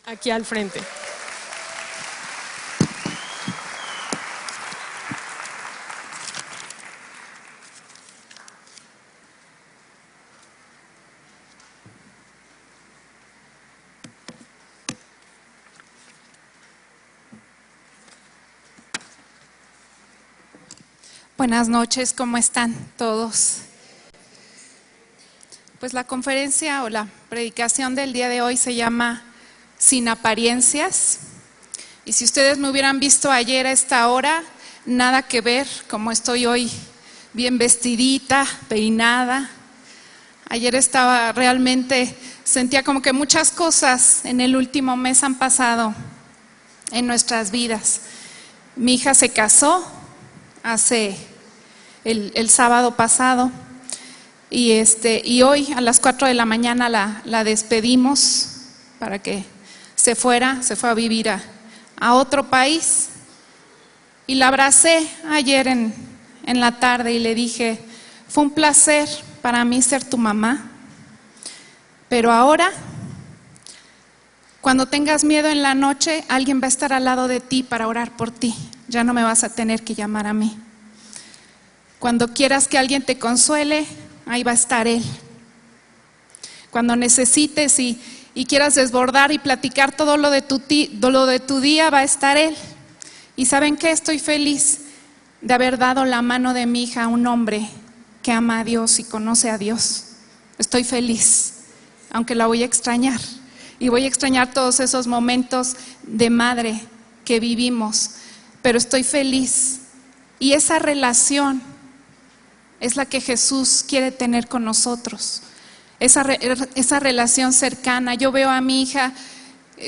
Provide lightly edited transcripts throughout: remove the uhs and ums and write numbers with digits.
Aquí al frente. Buenas noches, ¿cómo están todos? Pues la conferencia o la predicación del día de hoy se llama Sin apariencias. Y si ustedes me hubieran visto ayer a esta hora, nada que ver como estoy hoy, bien vestidita, peinada. Ayer estaba realmente, sentía como que muchas cosas en el último mes han pasado en nuestras vidas. Mi hija se casó hace el sábado pasado y hoy a las 4 de la mañana la despedimos para que se fue a vivir a otro país, y la abracé ayer en la tarde y le dije: fue un placer para mí ser tu mamá, pero ahora, cuando tengas miedo en la noche, alguien va a estar al lado de ti para orar por ti, ya no me vas a tener que llamar a mí. Cuando quieras que alguien te consuele, ahí va a estar Él. Cuando necesites y quieras desbordar y platicar todo lo de tu día, va a estar Él. Y ¿saben qué? Estoy feliz de haber dado la mano de mi hija a un hombre que ama a Dios y conoce a Dios. Estoy feliz, aunque la voy a extrañar. Y voy a extrañar todos esos momentos de madre que vivimos, pero estoy feliz. Y esa relación es la que Jesús quiere tener con nosotros. Esa relación cercana. Yo veo a mi hija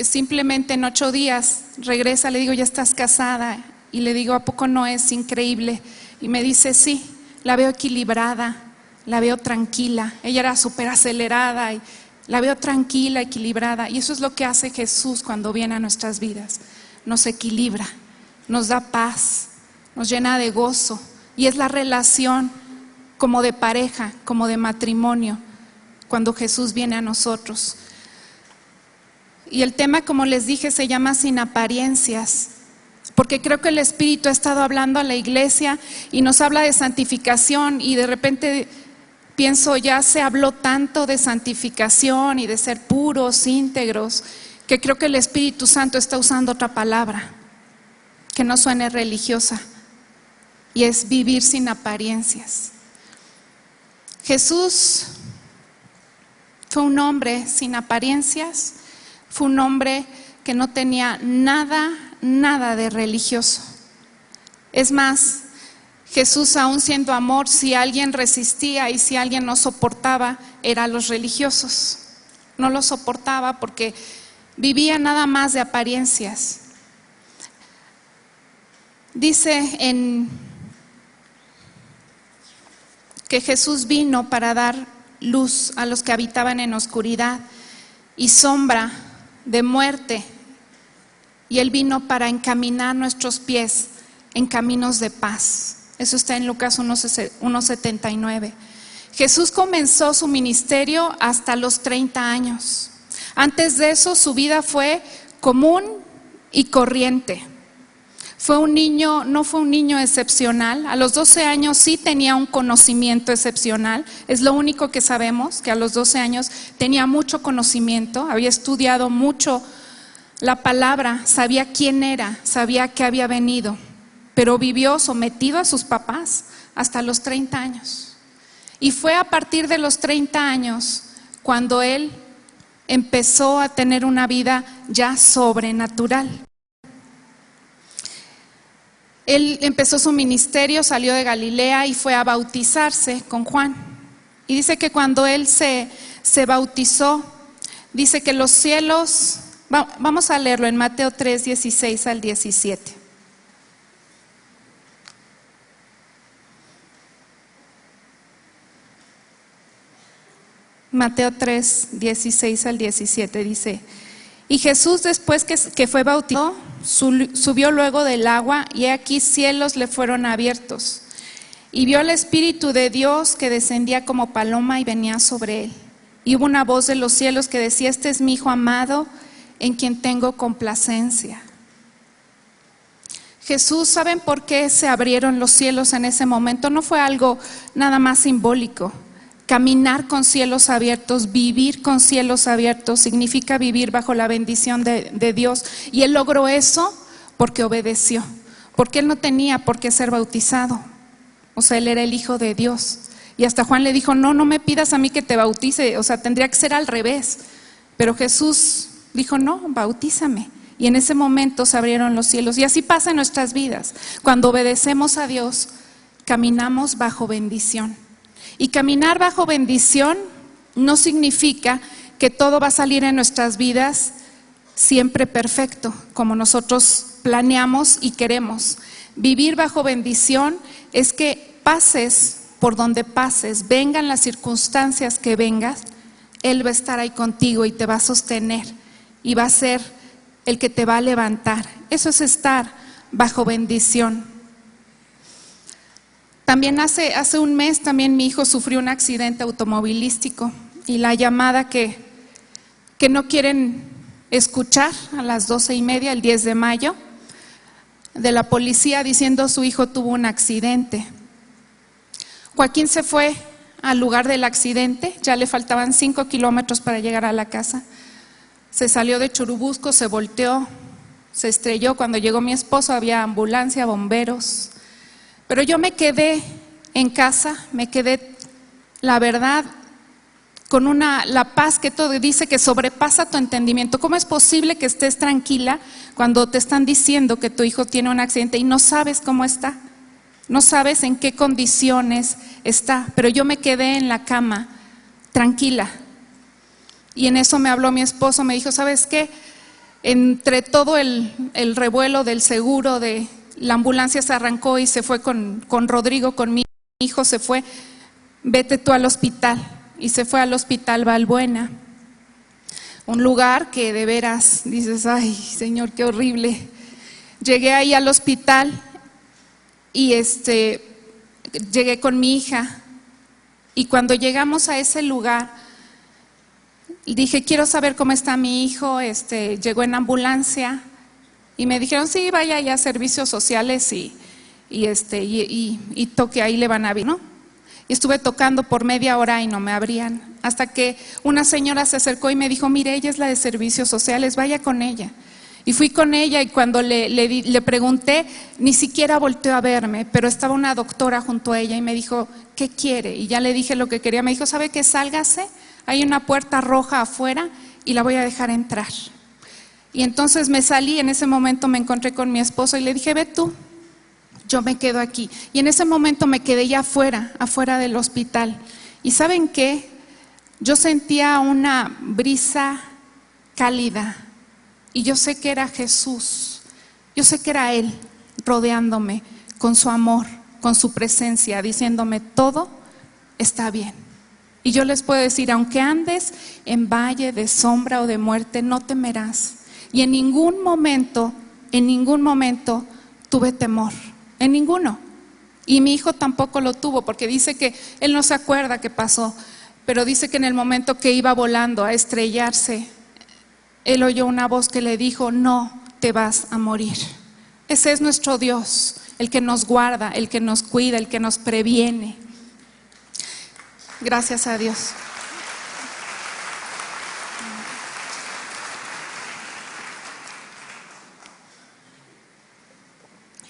simplemente en 8 días, regresa, le digo: ¿ya estás casada? Y le digo: ¿a poco no es increíble? Y me dice: sí, la veo equilibrada, la veo tranquila. Ella era súper acelerada y la veo tranquila, equilibrada. Y eso es lo que hace Jesús cuando viene a nuestras vidas. Nos equilibra, nos da paz, nos llena de gozo. Y es la relación como de pareja, como de matrimonio, cuando Jesús viene a nosotros. Y el tema, como les dije, se llama Sin apariencias, porque creo que el Espíritu ha estado hablando a la iglesia y nos habla de santificación, y de repente pienso, ya se habló tanto de santificación y de ser puros, íntegros, que creo que el Espíritu Santo está usando otra palabra que no suene religiosa, y es vivir sin apariencias. Jesús fue un hombre sin apariencias, fue un hombre que no tenía nada de religioso. Es más, Jesús, aún siendo amor, si alguien resistía y si alguien no soportaba, eran los religiosos. No lo soportaba porque vivía nada más de apariencias. Dice que Jesús vino para dar luz a los que habitaban en oscuridad y sombra de muerte, y Él vino para encaminar nuestros pies en caminos de paz. Eso está en Lucas 1:79. Jesús comenzó su ministerio hasta los 30 años. Antes de eso, su vida fue común y corriente. No fue un niño excepcional. A los 12 años sí tenía un conocimiento excepcional. Es lo único que sabemos, que a los 12 años tenía mucho conocimiento, había estudiado mucho la palabra, sabía quién era, sabía que había venido, pero vivió sometido a sus papás hasta los 30 años. Y fue a partir de los 30 años cuando él empezó a tener una vida ya sobrenatural. Él empezó su ministerio, salió de Galilea y fue a bautizarse con Juan. Y dice que cuando él se bautizó, dice que los cielos, vamos a leerlo en Mateo 3:16 al 17. Mateo 3, 16 al 17 dice: y Jesús, después que fue bautizado, subió luego del agua, y he aquí cielos le fueron abiertos, y vio al Espíritu de Dios que descendía como paloma y venía sobre él. Y hubo una voz de los cielos que decía: este es mi Hijo amado, en quien tengo complacencia. Jesús, ¿saben por qué se abrieron los cielos en ese momento? No fue algo nada más simbólico. Caminar con cielos abiertos, vivir con cielos abiertos, significa vivir bajo la bendición de Dios. Y Él logró eso porque obedeció, porque Él no tenía por qué ser bautizado. O sea, Él era el Hijo de Dios. Y hasta Juan le dijo: no me pidas a mí que te bautice, o sea, tendría que ser al revés. Pero Jesús dijo: no, bautízame. Y en ese momento se abrieron los cielos. Y así pasa en nuestras vidas. Cuando obedecemos a Dios, caminamos bajo bendición. Y caminar bajo bendición no significa que todo va a salir en nuestras vidas siempre perfecto, como nosotros planeamos y queremos. Vivir bajo bendición es que pases por donde pases, vengan las circunstancias que vengas, Él va a estar ahí contigo y te va a sostener y va a ser el que te va a levantar. Eso es estar bajo bendición. También hace un mes también mi hijo sufrió un accidente automovilístico, y la llamada que no quieren escuchar a las 12:30 el 10 de mayo de la policía diciendo: su hijo tuvo un accidente. Joaquín se fue al lugar del accidente, ya le faltaban 5 kilómetros para llegar a la casa. Se salió de Churubusco, se volteó, se estrelló. Cuando llegó mi esposo había ambulancia, bomberos. Pero yo me quedé en casa, me quedé, la verdad, con la paz que todo dice que sobrepasa tu entendimiento. ¿Cómo es posible que estés tranquila cuando te están diciendo que tu hijo tiene un accidente y no sabes cómo está? No sabes en qué condiciones está. Pero yo me quedé en la cama, tranquila. Y en eso me habló mi esposo, me dijo: ¿sabes qué? Entre todo el revuelo del seguro, la ambulancia se arrancó y se fue con Rodrigo, con mi hijo, se fue, vete tú al hospital. Y se fue al hospital Valbuena, un lugar que de veras dices: ay, Señor, qué horrible. Llegué ahí al hospital y llegué con mi hija, y cuando llegamos a ese lugar dije: quiero saber cómo está mi hijo. Llegó en ambulancia y me dijeron: sí, vaya allá a servicios sociales y toque, ahí le van a abrir, ¿no? Y estuve tocando por media hora y no me abrían, hasta que una señora se acercó y me dijo: mire, ella es la de servicios sociales, vaya con ella. Y fui con ella, y cuando le pregunté, ni siquiera volteó a verme, pero estaba una doctora junto a ella y me dijo: ¿qué quiere? Y ya le dije lo que quería. Me dijo: ¿sabe qué? Sálgase, hay una puerta roja afuera y la voy a dejar entrar. Y entonces me salí. En ese momento me encontré con mi esposo y le dije: ve tú, yo me quedo aquí. Y en ese momento me quedé ya afuera del hospital. Y ¿saben qué? Yo sentía una brisa cálida, y yo sé que era Jesús, yo sé que era Él rodeándome con su amor, con su presencia, diciéndome: todo está bien. Y yo les puedo decir: aunque andes en valle de sombra o de muerte, no temerás. Y en ningún momento tuve temor, en ninguno. Y mi hijo tampoco lo tuvo, porque dice que él no se acuerda qué pasó, pero dice que en el momento que iba volando a estrellarse, él oyó una voz que le dijo: no te vas a morir. Ese es nuestro Dios, el que nos guarda, el que nos cuida, el que nos previene. Gracias a Dios.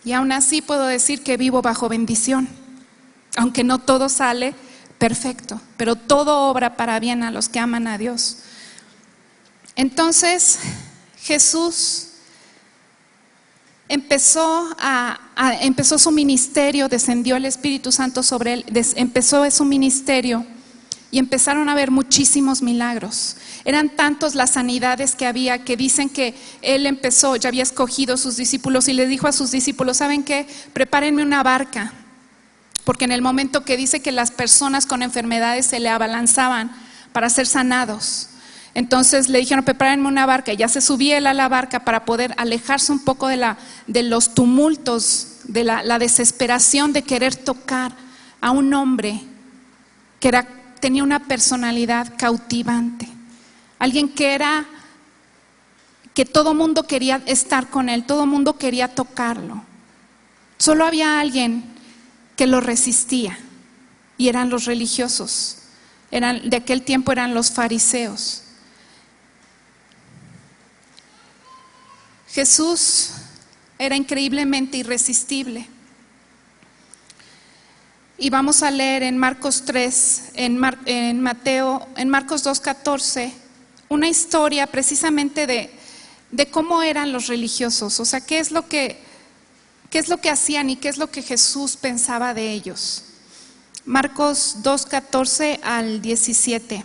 Y aún así puedo decir que vivo bajo bendición, aunque no todo sale perfecto, pero todo obra para bien a los que aman a Dios. Entonces Jesús empezó su ministerio, descendió el Espíritu Santo sobre él, empezó su ministerio y empezaron a haber muchísimos milagros. Eran tantos las sanidades que había, que dicen que él empezó, ya había escogido sus discípulos y le dijo a sus discípulos: ¿saben qué? Prepárenme una barca, porque en el momento que dice que las personas con enfermedades se le abalanzaban para ser sanados. Entonces le dijeron, prepárenme una barca, y ya se subía él a la barca para poder alejarse un poco de los tumultos, de la desesperación de querer tocar a un hombre que tenía una personalidad cautivante, alguien que todo mundo quería estar con él, todo mundo quería tocarlo. Solo había alguien que lo resistía, y eran los religiosos. De aquel tiempo eran los fariseos. Jesús era increíblemente irresistible. Y vamos a leer en Marcos 3, en Marcos 2:14, una historia precisamente de cómo eran los religiosos, o sea, qué es lo que hacían y qué es lo que Jesús pensaba de ellos. Marcos 2:14 al 17.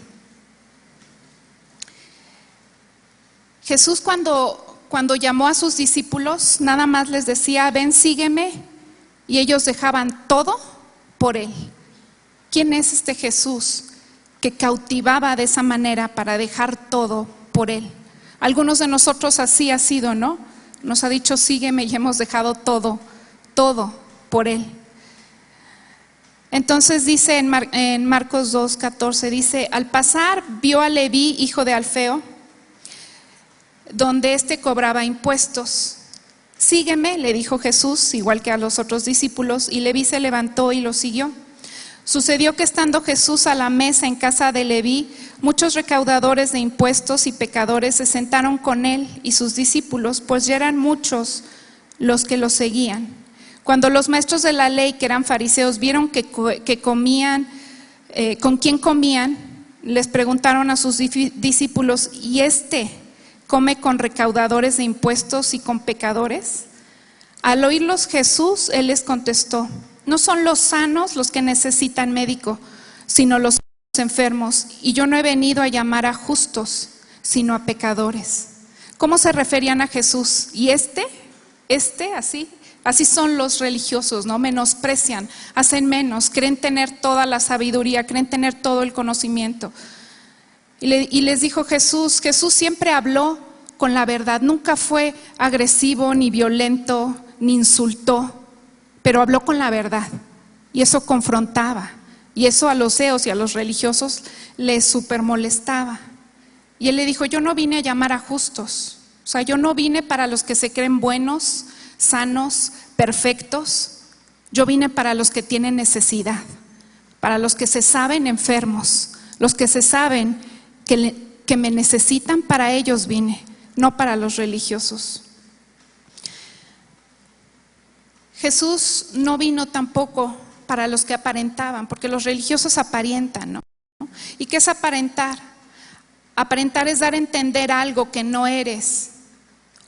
Jesús cuando llamó a sus discípulos, nada más les decía, ven, sígueme, y ellos dejaban todo por él. ¿Quién es este Jesús que cautivaba de esa manera para dejar todo por él? Algunos de nosotros así ha sido, ¿no? Nos ha dicho, sígueme, y hemos dejado todo por él. Entonces dice en Marcos 2:14, dice, al pasar vio a Leví, hijo de Alfeo, donde éste cobraba impuestos. Sígueme, le dijo Jesús, igual que a los otros discípulos, y Leví se levantó y lo siguió. Sucedió que estando Jesús a la mesa en casa de Leví, muchos recaudadores de impuestos y pecadores se sentaron con él y sus discípulos, pues ya eran muchos los que lo seguían. Cuando los maestros de la ley, que eran fariseos, vieron que comían, con quién comían, les preguntaron a sus discípulos, ¿y este come con recaudadores de impuestos y con pecadores? Al oírlos Jesús, él les contestó, no son los sanos los que necesitan médico, sino los enfermos, y yo no he venido a llamar a justos, sino a pecadores. ¿Cómo se referían a Jesús? Y así son los religiosos, ¿no? Menosprecian, hacen menos, creen tener toda la sabiduría, creen tener todo el conocimiento. Y les dijo Jesús siempre habló con la verdad, nunca fue agresivo, ni violento, ni insultó, pero habló con la verdad, y eso confrontaba, y eso a los eos y a los religiosos les súper molestaba. Y él le dijo, yo no vine a llamar a justos, o sea, yo no vine para los que se creen buenos, sanos, perfectos, yo vine para los que tienen necesidad, para los que se saben enfermos, los que se saben que me necesitan, para ellos vine, no para los religiosos. Jesús no vino tampoco para los que aparentaban, porque los religiosos aparentan, ¿no? ¿Y qué es aparentar? Aparentar es dar a entender algo que no eres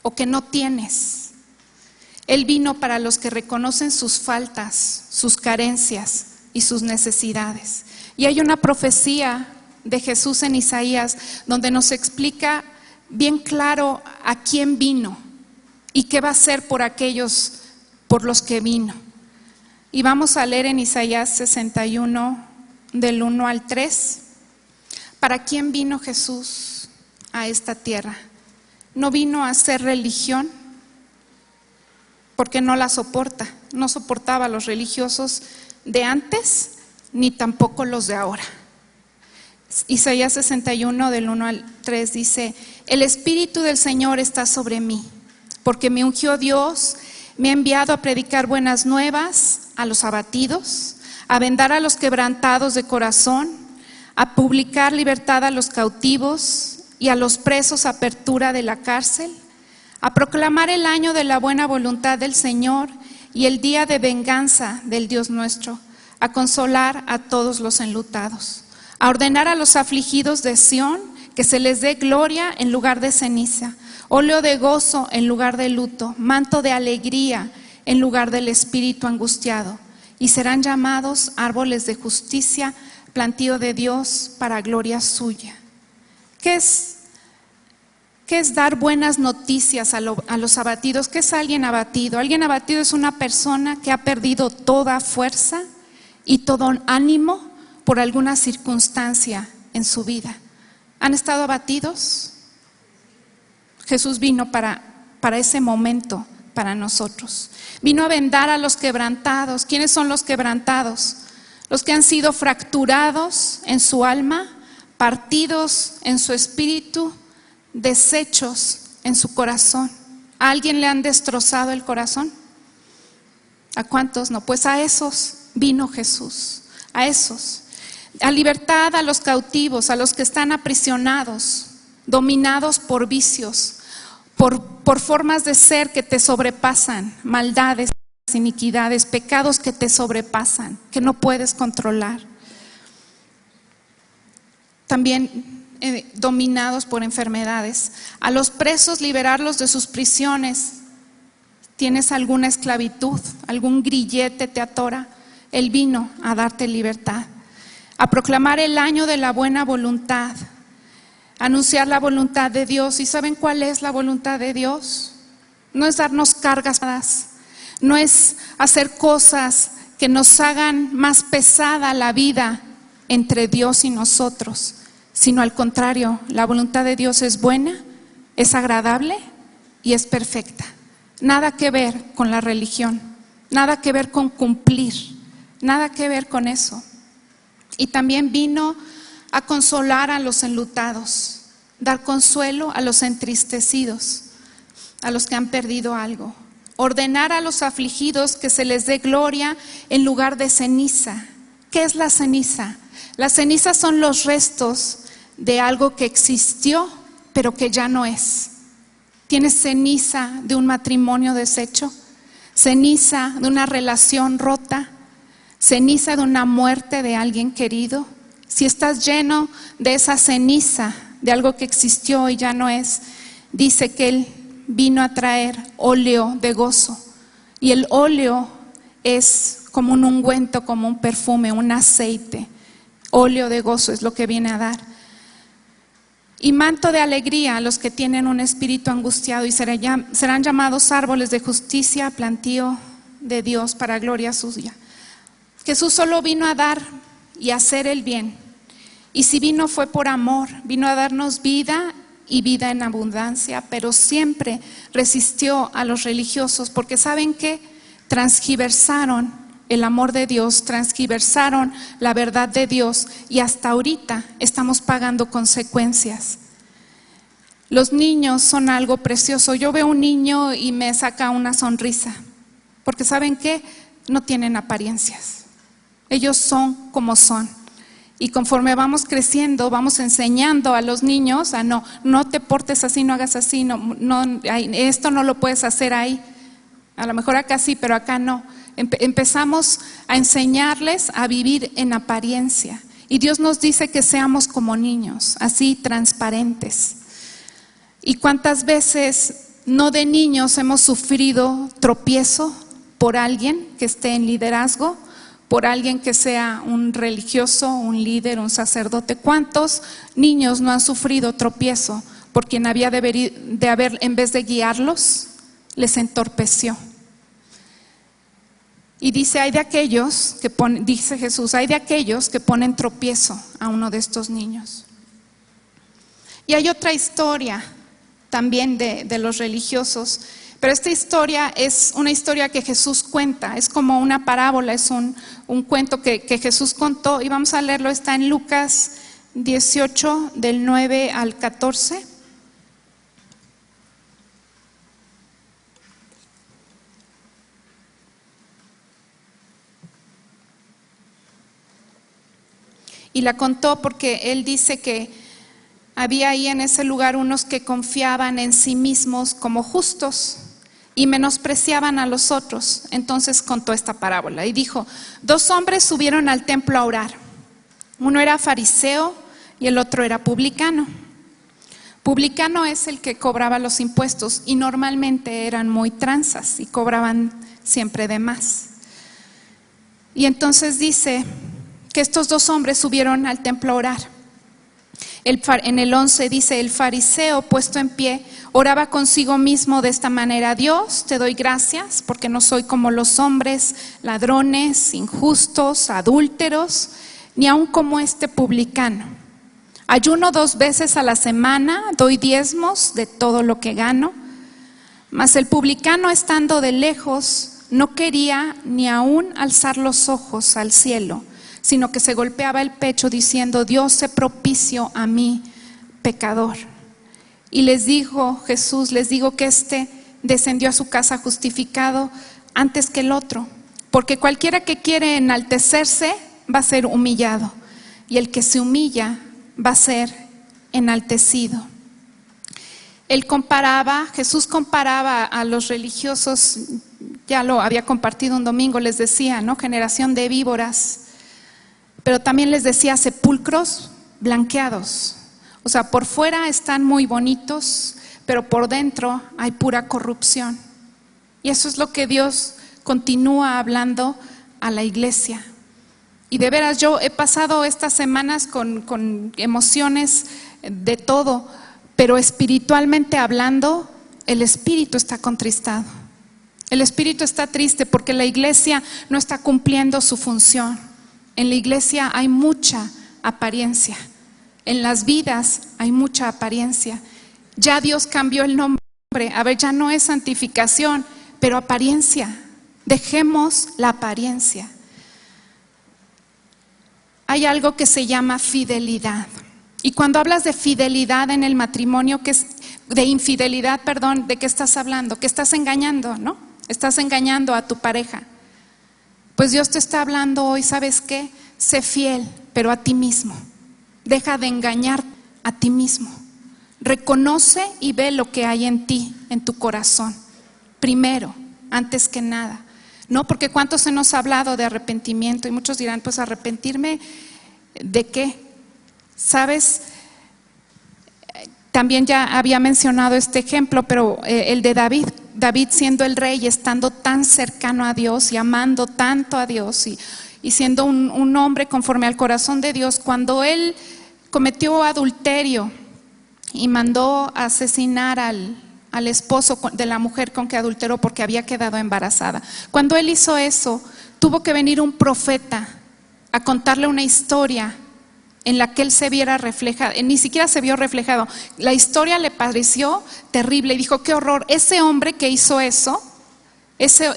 o que no tienes. Él vino para los que reconocen sus faltas, sus carencias y sus necesidades. Y hay una profecía de Jesús en Isaías donde nos explica bien claro a quién vino y qué va a hacer por aquellos por los que vino. Y vamos a leer en Isaías 61 del 1 al 3. ¿Para quién vino Jesús a esta tierra? No vino a hacer religión, porque no la soporta, no soportaba a los religiosos de antes, ni tampoco los de ahora. Isaías 61 del 1 al 3 dice, el Espíritu del Señor está sobre mí, porque me ungió Dios, me ha enviado a predicar buenas nuevas a los abatidos, a vendar a los quebrantados de corazón, a publicar libertad a los cautivos y a los presos apertura de la cárcel, a proclamar el año de la buena voluntad del Señor y el día de venganza del Dios nuestro, a consolar a todos los enlutados, a ordenar a los afligidos de Sión que se les dé gloria en lugar de ceniza, óleo de gozo en lugar de luto, manto de alegría en lugar del espíritu angustiado, y serán llamados árboles de justicia, plantío de Dios para gloria suya. ¿Qué es dar buenas noticias a los abatidos? ¿Qué es alguien abatido? Alguien abatido es una persona que ha perdido toda fuerza y todo ánimo por alguna circunstancia en su vida. ¿Han estado abatidos? Jesús vino para ese momento, para nosotros. Vino a vendar a los quebrantados. ¿Quiénes son los quebrantados? Los que han sido fracturados en su alma, partidos en su espíritu, deshechos en su corazón. ¿A alguien le han destrozado el corazón? ¿A cuántos no? Pues a esos vino Jesús, a esos. A libertad a los cautivos, a los que están aprisionados, dominados por vicios, por formas de ser que te sobrepasan, maldades, iniquidades, pecados que te sobrepasan, que no puedes controlar. También dominados por enfermedades. A los presos, liberarlos de sus prisiones. ¿Tienes alguna esclavitud? ¿Algún grillete te atora? Él vino a darte libertad. A proclamar el año de la buena voluntad. Anunciar la voluntad de Dios. ¿Y saben cuál es la voluntad de Dios? No es darnos cargas, no es hacer cosas que nos hagan más pesada la vida entre Dios y nosotros, sino al contrario, la voluntad de Dios es buena, es agradable y es perfecta. Nada que ver con la religión, nada que ver con cumplir, nada que ver con eso. Y también vino a consolar a los enlutados, dar consuelo a los entristecidos, a los que han perdido algo. Ordenar a los afligidos que se les dé gloria en lugar de ceniza. ¿Qué es la ceniza? Las cenizas son los restos de algo que existió, pero que ya no es. ¿Tienes ceniza de un matrimonio deshecho? ¿Ceniza de una relación rota? ¿Ceniza de una muerte de alguien querido? Si estás lleno de esa ceniza, de algo que existió y ya no es, dice que Él vino a traer óleo de gozo. Y el óleo es como un ungüento, como un perfume, un aceite. Óleo de gozo es lo que viene a dar. Y manto de alegría a los que tienen un espíritu angustiado, y serán llamados árboles de justicia, plantío de Dios para gloria suya. Jesús solo vino a dar y a hacer el bien. Y si vino fue por amor, vino a darnos vida y vida en abundancia, pero siempre resistió a los religiosos, porque ¿saben qué? Transgiversaron el amor de Dios, transgiversaron la verdad de Dios, y hasta ahorita estamos pagando consecuencias. Los niños son algo precioso. Yo veo un niño y me saca una sonrisa, porque ¿saben qué? No tienen apariencias. Ellos son como son. Y conforme vamos creciendo, vamos enseñando a los niños a no te portes así, no hagas así, esto no lo puedes hacer ahí. A lo mejor acá sí, pero acá no. Empezamos a enseñarles a vivir en apariencia. Y Dios nos dice que seamos como niños, así transparentes. ¿Y cuántas veces no de niños hemos sufrido tropiezo por alguien que esté en liderazgo? Por alguien que sea un religioso, un líder, un sacerdote. ¿Cuántos niños no han sufrido tropiezo por quien había de haber, en vez de guiarlos, les entorpeció? Y dice, dice Jesús, hay de aquellos que ponen tropiezo a uno de estos niños. Y hay otra historia también de los religiosos. Pero esta historia es una historia que Jesús cuenta, es como una parábola, es un cuento que Jesús contó, y vamos a leerlo, está en Lucas 18, del 9 al 14. Y la contó porque él dice que había ahí en ese lugar unos que confiaban en sí mismos como justos y menospreciaban a los otros. Entonces contó esta parábola y dijo: 2 hombres subieron al templo a orar. Uno era fariseo y el otro era publicano. Publicano es el que cobraba los impuestos, y normalmente eran muy tranzas y cobraban siempre de más. Y entonces dice que estos 2 hombres subieron al templo a orar. En el 11 dice: el fariseo, puesto en pie, oraba consigo mismo de esta manera: Dios, te doy gracias porque no soy como los hombres, ladrones, injustos, adúlteros, ni aun como este publicano. Ayuno 2 veces a la semana, doy diezmos de todo lo que gano. Mas el publicano, estando de lejos, no quería ni aún alzar los ojos al cielo, sino que se golpeaba el pecho diciendo: Dios, sé propicio a mí, pecador. Y les dijo Jesús, les digo que éste descendió a su casa justificado antes que el otro, porque cualquiera que quiere enaltecerse va a ser humillado, y el que se humilla va a ser enaltecido. Jesús comparaba a los religiosos, ya lo había compartido un domingo, les decía, ¿no? Generación de víboras, pero también les decía sepulcros blanqueados. O sea, por fuera están muy bonitos, pero por dentro hay pura corrupción. Y eso es lo que Dios continúa hablando a la iglesia. Y de veras, yo he pasado estas semanas con emociones de todo, pero espiritualmente hablando, el espíritu está contristado. El espíritu está triste porque la iglesia no está cumpliendo su función. En la iglesia hay mucha apariencia. En las vidas hay mucha apariencia. Ya Dios cambió el nombre. A ver, ya no es santificación, pero apariencia. Dejemos la apariencia. Hay algo que se llama fidelidad. Y cuando hablas de fidelidad en el matrimonio, de infidelidad, perdón, ¿de qué estás hablando? Que estás engañando, ¿no? Estás engañando a tu pareja. Pues Dios te está hablando hoy, ¿sabes qué? Sé fiel, pero a ti mismo. Deja de engañar a ti mismo. Reconoce y ve lo que hay en ti, en tu corazón. Primero, antes que nada. No, porque cuánto se nos ha hablado de arrepentimiento y muchos dirán, pues arrepentirme ¿de qué? ¿Sabes? También ya había mencionado este ejemplo, pero el de David siendo el rey y estando tan cercano a Dios y amando tanto a Dios y siendo un hombre conforme al corazón de Dios, cuando él cometió adulterio y mandó a asesinar al esposo de la mujer con que adulteró porque había quedado embarazada. Cuando él hizo eso, tuvo que venir un profeta a contarle una historia en la que él se viera reflejado. Ni siquiera se vio reflejado. La historia le pareció terrible y dijo: qué horror, ese hombre que hizo eso.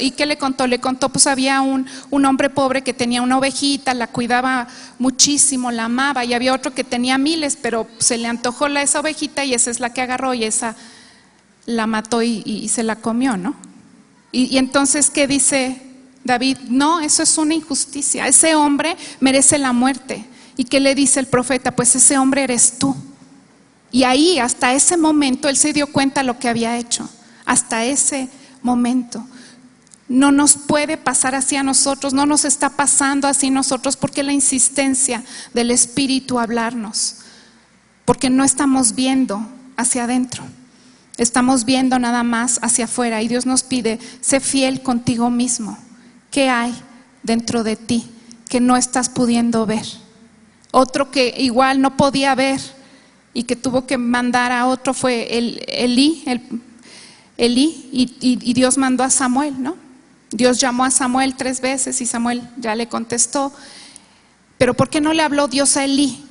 ¿Y qué le contó? Le contó, pues había un hombre pobre que tenía una ovejita, la cuidaba muchísimo, la amaba, y había otro que tenía miles, pero se le antojó esa ovejita y esa es la que agarró y esa la mató y se la comió, ¿no? Y entonces, ¿qué dice David? No, eso es una injusticia, ese hombre merece la muerte. ¿Y qué le dice el profeta? Pues ese hombre eres tú. Y ahí, hasta ese momento, él se dio cuenta de lo que había hecho. Hasta ese momento. No nos puede pasar así a nosotros, no nos está pasando así a nosotros, porque la insistencia del Espíritu a hablarnos, porque no estamos viendo hacia adentro, estamos viendo nada más hacia afuera, y Dios nos pide: sé fiel contigo mismo. ¿Qué hay dentro de ti que no estás pudiendo ver? Otro que igual no podía ver y que tuvo que mandar a otro fue Elí, y Dios mandó a Samuel, ¿no? Dios llamó a Samuel 3 veces y Samuel ya le contestó. Pero ¿por qué no le habló Dios a Elí,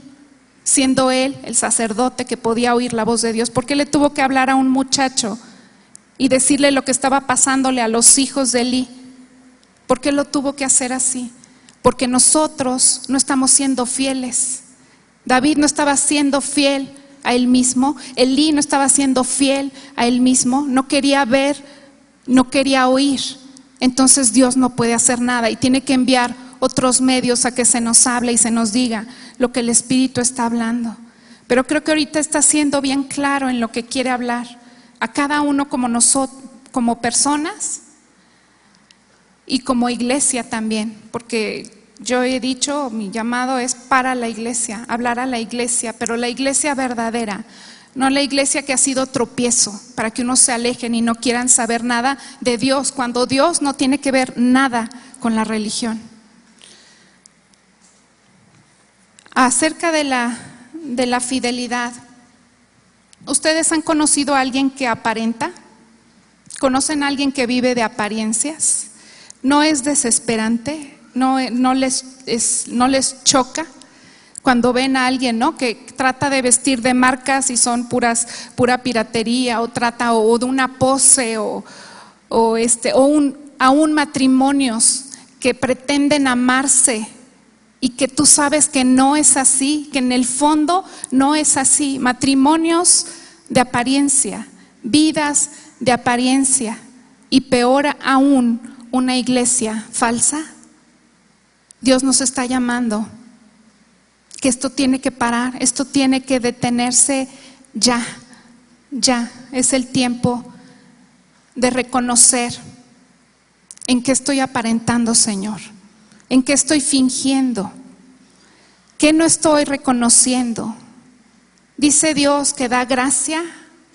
siendo él el sacerdote que podía oír la voz de Dios? ¿Por qué le tuvo que hablar a un muchacho y decirle lo que estaba pasándole a los hijos de Elí? ¿Por qué lo tuvo que hacer así? Porque nosotros no estamos siendo fieles. David no estaba siendo fiel a él mismo, Elí no estaba siendo fiel a él mismo, no quería ver, no quería oír. Entonces Dios no puede hacer nada y tiene que enviar otros medios a que se nos hable y se nos diga lo que el Espíritu está hablando. Pero creo que ahorita está siendo bien claro en lo que quiere hablar a cada uno como nosotros, como personas y como iglesia también, porque yo he dicho, mi llamado es para la iglesia, hablar a la iglesia, pero la iglesia verdadera. No la iglesia que ha sido tropiezo para que unos se alejen y no quieran saber nada de Dios, cuando Dios no tiene que ver nada con la religión. Acerca de la fidelidad, ¿ustedes han conocido a alguien que aparenta? ¿Conocen a alguien que vive de apariencias? ¿No es desesperante? ¿No les choca? Cuando ven a alguien, ¿no?, que trata de vestir de marcas y son pura piratería, o de una pose, aún matrimonios que pretenden amarse y que tú sabes que no es así, que en el fondo no es así. Matrimonios de apariencia, vidas de apariencia, y peor aún, una iglesia falsa. Dios nos está llamando que esto tiene que parar, esto tiene que detenerse ya. Es el tiempo de reconocer en qué estoy aparentando, Señor, en qué estoy fingiendo, qué no estoy reconociendo. Dice Dios que da gracia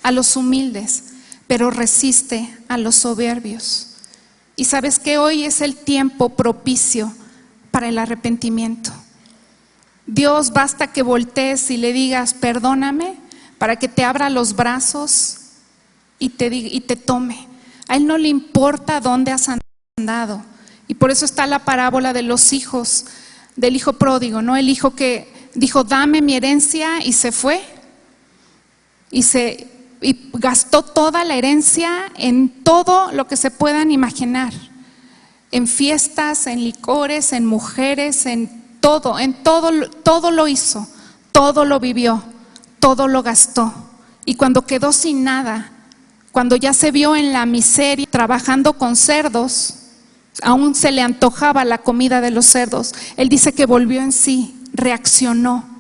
a los humildes, pero resiste a los soberbios. Y sabes que hoy es el tiempo propicio para el arrepentimiento. Dios, basta que voltees y le digas perdóname, para que te abra los brazos y te tome. A Él no le importa dónde has andado. Y por eso está la parábola de los hijos, del hijo pródigo, ¿no? El hijo que dijo dame mi herencia y se fue y gastó toda la herencia en todo lo que se puedan imaginar, en fiestas, en licores, en mujeres, en todo lo hizo, todo lo vivió, todo lo gastó. Y cuando quedó sin nada, cuando ya se vio en la miseria, trabajando con cerdos, aún se le antojaba la comida de los cerdos, él dice que volvió en sí, reaccionó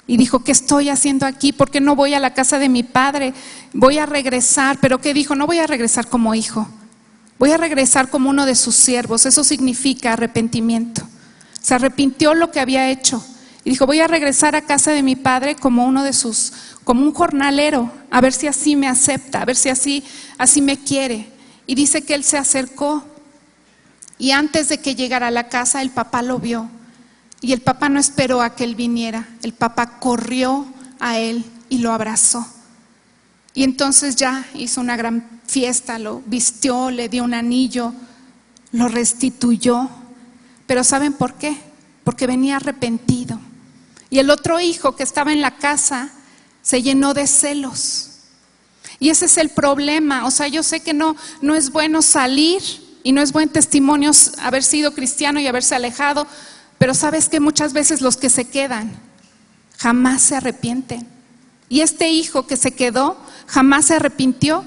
y dijo, ¿qué estoy haciendo aquí? ¿Por qué no voy a la casa de mi padre? Voy a regresar. ¿Pero qué dijo? No voy a regresar como hijo, voy a regresar como uno de sus siervos. Eso significa arrepentimiento. Se arrepintió lo que había hecho y dijo, voy a regresar a casa de mi padre como como un jornalero, a ver si así me acepta, a ver si así me quiere. Y dice que él se acercó y antes de que llegara a la casa el papá lo vio. Y el papá no esperó a que él viniera, el papá corrió a él y lo abrazó. Y entonces ya hizo una gran fiesta, lo vistió, le dio un anillo, lo restituyó. Pero ¿saben por qué? Porque venía arrepentido. Y el otro hijo que estaba en la casa se llenó de celos. Y ese es el problema. O sea, yo sé que no es bueno salir y no es buen testimonio haber sido cristiano y haberse alejado. Pero sabes que muchas veces los que se quedan jamás se arrepienten. Y este hijo que se quedó jamás se arrepintió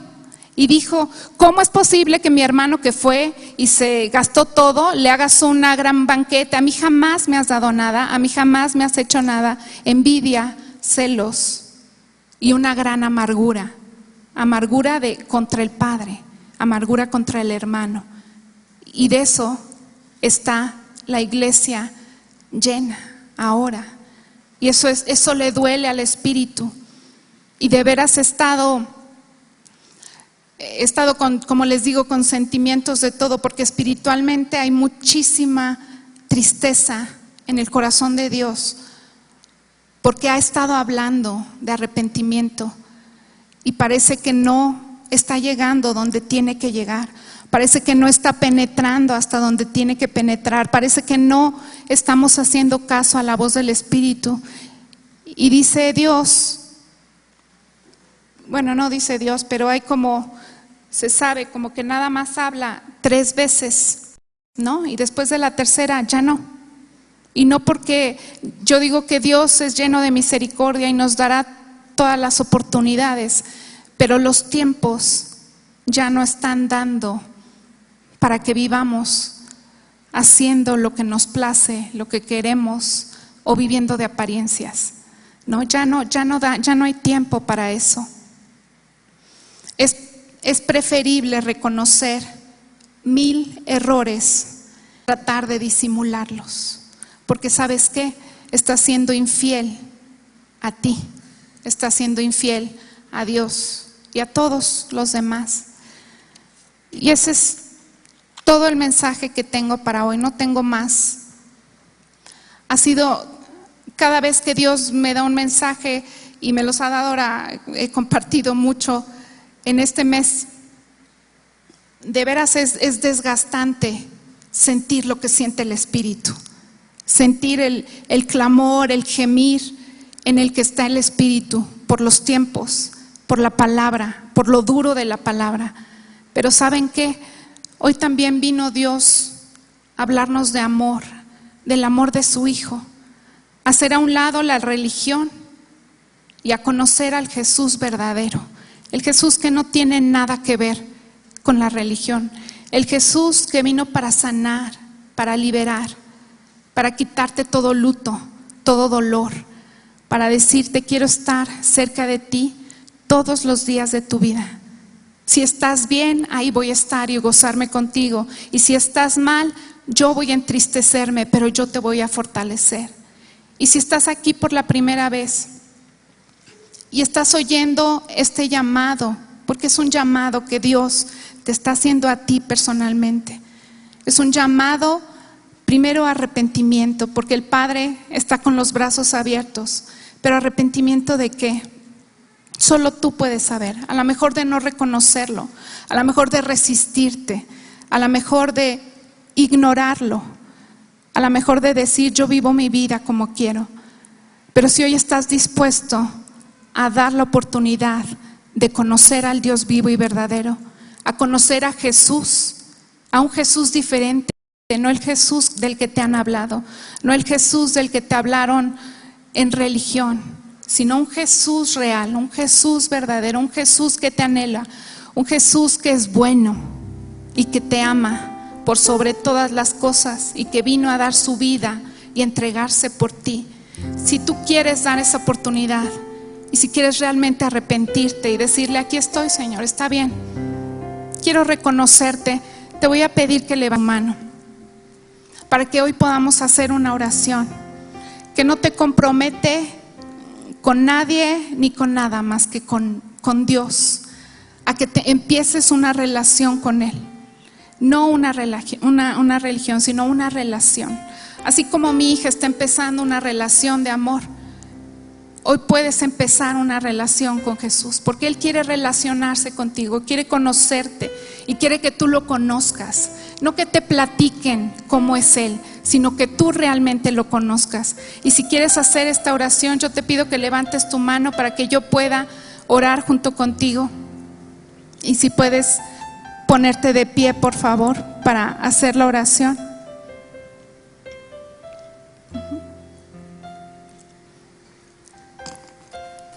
y dijo, ¿cómo es posible que mi hermano que fue y se gastó todo, le hagas una gran banquete? A mí jamás me has dado nada, a mí jamás me has hecho nada. Envidia, celos y una gran amargura. Amargura contra el padre, amargura contra el hermano. Y de eso está la iglesia llena ahora, y eso le duele al espíritu. Y de veras he estado con, como les digo, con sentimientos de todo, porque espiritualmente hay muchísima tristeza en el corazón de Dios, porque ha estado hablando de arrepentimiento y parece que no está llegando donde tiene que llegar. Parece que no está penetrando hasta donde tiene que penetrar. Parece que no estamos haciendo caso a la voz del Espíritu. Y dice Dios, bueno, no dice Dios, pero hay se sabe, como que nada más habla 3 veces, ¿no? Y después de la tercera ya no. Y no porque yo digo que Dios es lleno de misericordia y nos dará todas las oportunidades, pero los tiempos ya no están dando para que vivamos haciendo lo que nos place, lo que queremos, o viviendo de apariencias. No, ya no hay tiempo para eso. Es preferible reconocer 1000 errores, tratar de disimularlos, porque ¿sabes qué? Estás siendo infiel a ti, estás siendo infiel a Dios y a todos los demás. Y ese es todo el mensaje que tengo para hoy, no tengo más. Ha sido, cada vez que Dios me da un mensaje y me los ha dado ahora, he compartido mucho en este mes. De veras es desgastante sentir lo que siente el Espíritu. sentir el clamor, el gemir en el que está el Espíritu por los tiempos, por la palabra, por lo duro de la palabra. Pero ¿saben qué? Hoy también vino Dios a hablarnos de amor, del amor de su Hijo, a hacer a un lado la religión y a conocer al Jesús verdadero, el Jesús que no tiene nada que ver con la religión, el Jesús que vino para sanar, para liberar, para quitarte todo luto, todo dolor, para decirte quiero estar cerca de ti todos los días de tu vida. Si estás bien, ahí voy a estar y gozarme contigo, y si estás mal, yo voy a entristecerme, pero yo te voy a fortalecer. Y si estás aquí por la primera vez y estás oyendo este llamado, porque es un llamado que Dios te está haciendo a ti personalmente, es un llamado primero a arrepentimiento, porque el Padre está con los brazos abiertos. Pero arrepentimiento ¿de qué? Solo tú puedes saber. A lo mejor de no reconocerlo, a lo mejor de resistirte, a lo mejor de ignorarlo, a lo mejor de decir yo vivo mi vida como quiero. Pero si hoy estás dispuesto a dar la oportunidad de conocer al Dios vivo y verdadero, a conocer a Jesús, a un Jesús diferente, no el Jesús del que te han hablado, no el Jesús del que te hablaron en religión, sino un Jesús real, un Jesús verdadero, un Jesús que te anhela, un Jesús que es bueno y que te ama por sobre todas las cosas y que vino a dar su vida y entregarse por ti. Si tú quieres dar esa oportunidad y si quieres realmente arrepentirte y decirle aquí estoy, Señor, está bien, quiero reconocerte, te voy a pedir que levantes tu mano para que hoy podamos hacer una oración que no te compromete con nadie ni con nada más que con Dios, a que te empieces una relación con Él, no una religión, sino una relación. Así como mi hija está empezando una relación de amor, hoy puedes empezar una relación con Jesús, porque Él quiere relacionarse contigo, quiere conocerte y quiere que tú lo conozcas. No que te platiquen cómo es Él, sino que tú realmente lo conozcas. Y si quieres hacer esta oración, yo te pido que levantes tu mano para que yo pueda orar junto contigo. Y si puedes ponerte de pie, por favor, para hacer la oración.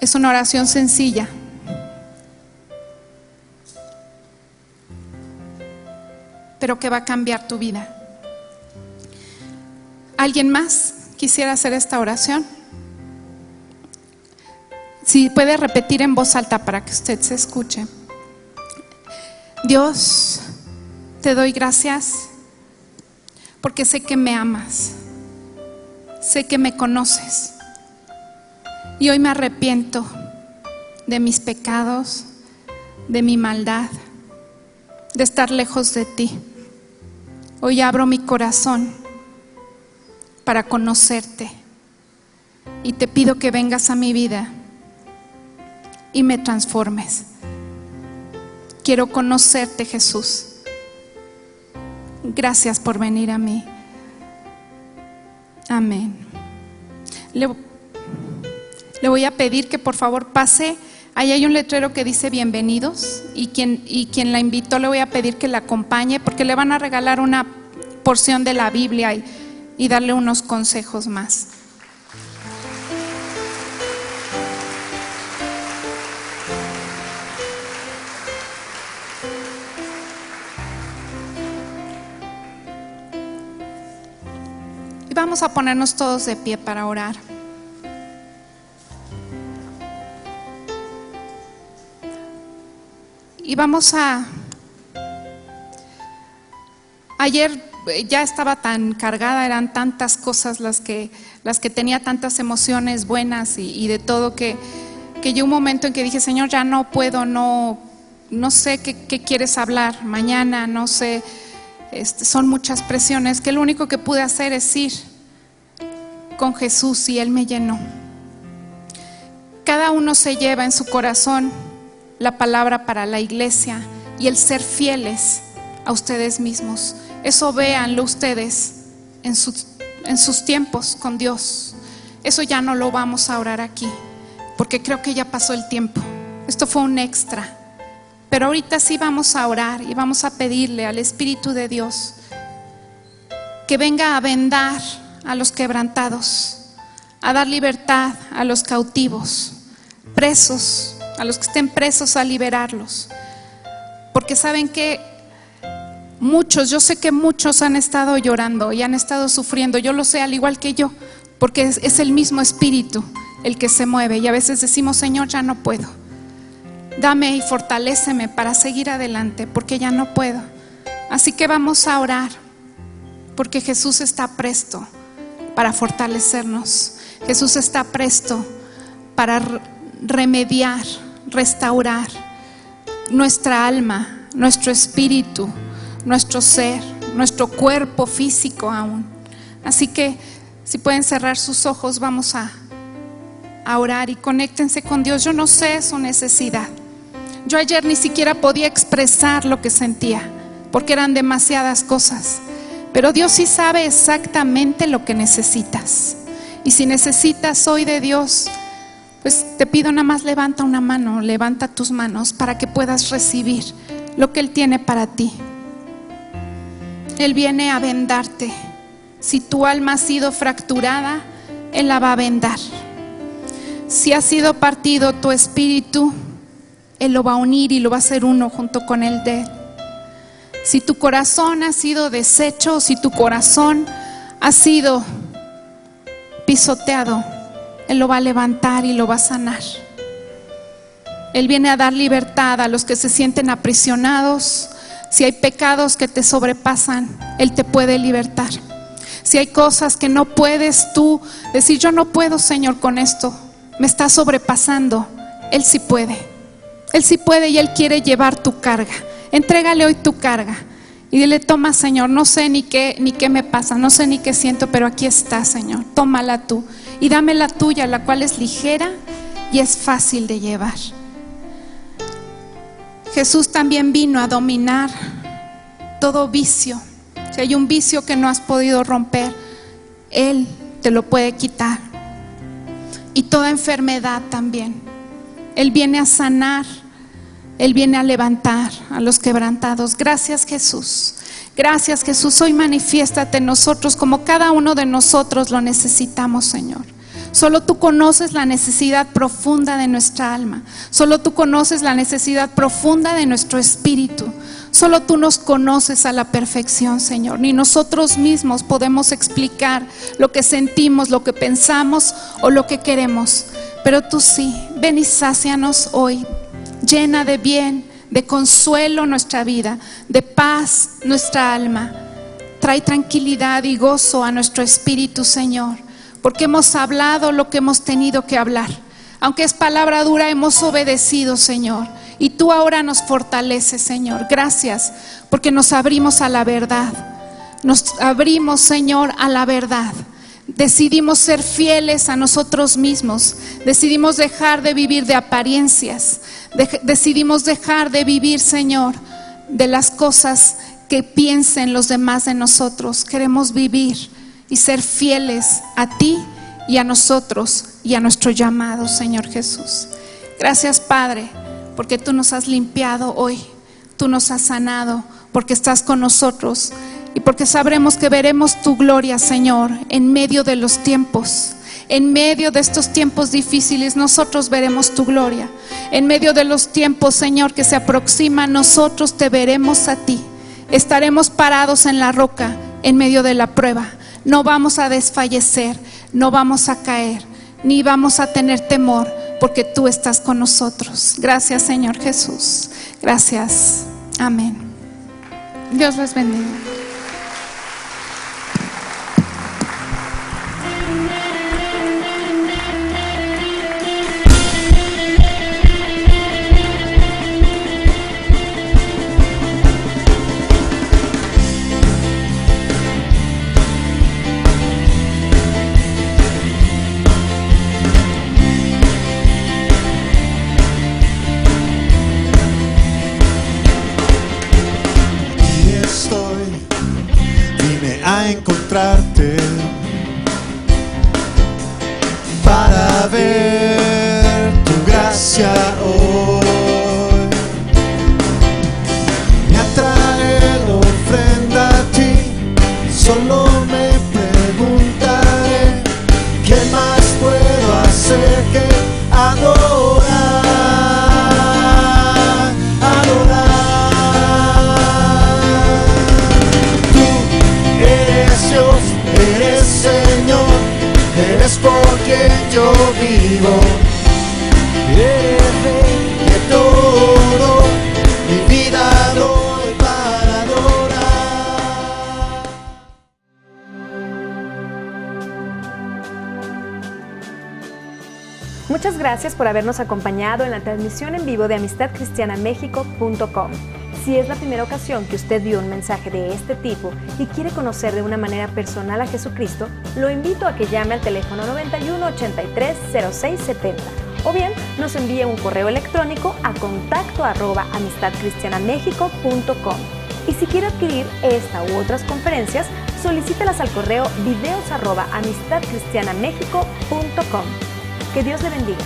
Es una oración sencilla. Pero que va a cambiar tu vida. ¿Alguien más quisiera hacer esta oración? Si puede repetir en voz alta para que usted se escuche. Dios, te doy gracias porque sé que me amas, sé que me conoces y hoy me arrepiento de mis pecados, de mi maldad, de estar lejos de ti. Hoy abro mi corazón para conocerte y te pido que vengas a mi vida y me transformes. Quiero conocerte, Jesús. Gracias por venir a mí. Amén. Le voy a pedir que por favor pase. Ahí hay un letrero que dice bienvenidos y quien la invitó le voy a pedir que la acompañe porque le van a regalar una porción de la Biblia y darle unos consejos más. Y vamos a ponernos todos de pie para orar. Y vamos ayer ya estaba tan cargada, eran tantas cosas las que tenía, tantas emociones buenas y de todo que llegó un momento en que dije, Señor, ya no puedo, no sé qué quieres hablar mañana, no sé, son muchas presiones, que lo único que pude hacer es ir con Jesús y Él me llenó. Cada uno se lleva en su corazón la palabra para la iglesia y el ser fieles a ustedes mismos. Eso véanlo ustedes en en sus tiempos con Dios. Eso ya no lo vamos a orar aquí, porque creo que ya pasó el tiempo. Esto fue un extra. Pero ahorita sí vamos a orar y vamos a pedirle al Espíritu de Dios que venga a vendar a los quebrantados, a dar libertad a los cautivos, presos, a los que estén presos, a liberarlos. Porque saben que muchos, yo sé que muchos han estado llorando y han estado sufriendo. Yo lo sé, al igual que yo, porque es el mismo Espíritu el que se mueve. Y a veces decimos: Señor, ya no puedo. Dame y fortaléceme para seguir adelante, porque ya no puedo. Así que vamos a orar, porque Jesús está presto para fortalecernos. Jesús está presto para remediar, restaurar nuestra alma, nuestro espíritu, nuestro ser, nuestro cuerpo físico aún. Así que si pueden cerrar sus ojos, vamos a orar y conéctense con Dios. Yo no sé su necesidad. Yo ayer ni siquiera podía expresar lo que sentía, porque eran demasiadas cosas. Pero Dios sí sabe exactamente lo que necesitas. Y si necesitas hoy de Dios, pues te pido nada más levanta una mano, levanta tus manos para que puedas recibir lo que Él tiene para ti. Él viene a vendarte. Si tu alma ha sido fracturada, Él la va a vendar. Si ha sido partido tu espíritu, Él lo va a unir y lo va a hacer uno junto con el de Él. Si tu corazón ha sido deshecho, si tu corazón ha sido pisoteado, Él lo va a levantar y lo va a sanar. Él viene a dar libertad a los que se sienten aprisionados. Si hay pecados que te sobrepasan, Él te puede libertar. Si hay cosas que no puedes tú decir: yo no puedo, Señor, con esto, me está sobrepasando, Él sí puede. Él sí puede y Él quiere llevar tu carga. Entrégale hoy tu carga y dile: toma, Señor, no sé ni qué me pasa, no sé ni qué siento, pero aquí está, Señor, tómala tú y dame la tuya, la cual es ligera y es fácil de llevar. Jesús también vino a dominar todo vicio. Si hay un vicio que no has podido romper, Él te lo puede quitar. Y toda enfermedad también. Él viene a sanar, Él viene a levantar a los quebrantados. Gracias, Jesús. Gracias, Jesús. Hoy manifiéstate en nosotros como cada uno de nosotros lo necesitamos, Señor. Solo tú conoces la necesidad profunda de nuestra alma. Solo tú conoces la necesidad profunda de nuestro espíritu. Solo tú nos conoces a la perfección, Señor. Ni nosotros mismos podemos explicar lo que sentimos, lo que pensamos o lo que queremos. Pero tú sí. Ven y sácianos hoy. Llena de bien, de consuelo nuestra vida, de paz nuestra alma. Trae tranquilidad y gozo a nuestro espíritu, Señor, porque hemos hablado lo que hemos tenido que hablar. Aunque es palabra dura, hemos obedecido, Señor, y tú ahora nos fortaleces, Señor. Gracias, porque nos abrimos a la verdad. Nos abrimos, Señor, a la verdad. Decidimos ser fieles a nosotros mismos. Decidimos dejar de vivir de apariencias. Decidimos dejar de vivir, Señor, de las cosas que piensen los demás de nosotros. Queremos vivir y ser fieles a ti y a nosotros y a nuestro llamado, Señor Jesús. Gracias, Padre, porque tú nos has limpiado hoy. Tú nos has sanado, porque estás con nosotros. Y porque sabremos que veremos tu gloria, Señor, en medio de los tiempos. En medio de estos tiempos difíciles, nosotros veremos tu gloria. En medio de los tiempos, Señor, que se aproximan, nosotros te veremos a ti. Estaremos parados en la roca, en medio de la prueba. No vamos a desfallecer, no vamos a caer, ni vamos a tener temor, porque tú estás con nosotros. Gracias, Señor Jesús. Gracias. Amén. Dios les bendiga. A encontrarte, ver tu gracia hoy. Me atrae la ofrenda a ti, solo me preguntaré qué más puedo hacer que adorar, adorar. Tú eres Dios, eres Señor, eres por quien yo vivo. Eres Rey de todo, mi vida doy para adorar. Muchas gracias por habernos acompañado en la transmisión en vivo de amistadcristianamexico.com. Si es la primera ocasión que usted vio un mensaje de este tipo y quiere conocer de una manera personal a Jesucristo, lo invito a que llame al teléfono 91 83 06 70 o bien nos envíe un correo electrónico a contacto@amistadcristianamexico.com. Y si quiere adquirir esta u otras conferencias, solicítelas al correo videos@amistadcristianamexico.com. Que Dios le bendiga.